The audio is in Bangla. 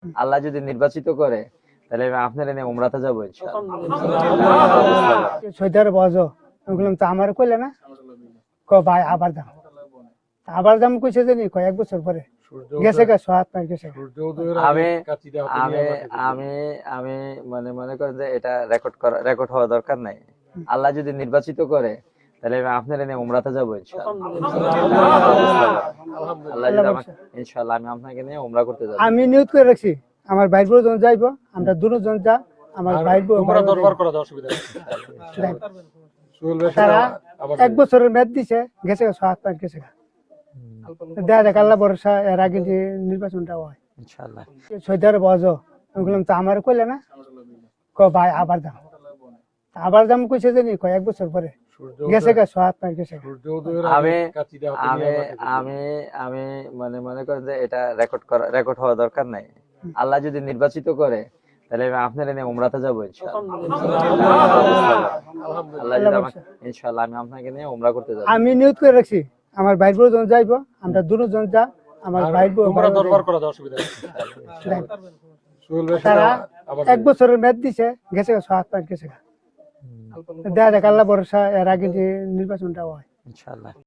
আল্লাহ যদি নির্বাচিত করে তাহলে আমি আপনার এনে উমরাতে যাবো সৌদি আরব আজও আমি বললাম তো আমার কইলে না ভাই আবার দাম কইছে জানি কয়েক বছর পরে গেছে গা 7 গেছে আমি আমি আমি আমি মানে মনে করেন যে এটা রেকর্ড হওয়া দরকার নাই। আল্লাহ যদি নির্বাচিত করে তাহলে আমি আপনার এনে উমরাতে যাবো ইনশাআল্লাহ। আমি আপনাকে নিয়ে উমরা করতে যাবো। আমি নিয়ত করে রাখছি আমার ভাই বোন যখন যাইবো আমরা দুজন যা আমার ভাই বোন দরবার করা অসুবিধা তারা 1 বছরের মেয়াদ দিছে গেছে 7 গেছে দেখা যাক আল্লাহ ভরসা এর আগে যে নির্বাচনটা হয় ইনশাআল্লাহ। সৌদি আরব আজও আমি বললাম তো আমার কইলে না ভাই আবার দাম কইছে জানি কয়েক বছর পরে গেছে গা 7 গেছে আমি আমি আমি আমি মানে মনে করেন যে এটা রেকর্ড হওয়া দরকার নাই। আল্লাহ যদি নির্বাচিত করে তাহলে আমি আপনার এনে উমরাতে যাবো ইনশাআল্লাহ। আমি আপনাকে নিয়ে উমরা করতে যাবো। আমি নিয়ত করে রাখছি আমার ভাই বোন যখন যাইবো আমরা দুজন যা আমার ভাই বোন দরবার করা অসুবিধা তারা 1 বছরের মেয়াদ দিছে গেছে 7 গেছে দেখা যাক আল্লাহ ভরসা এর আগে যে নির্বাচনটা হয় ইনশাআল্লাহ।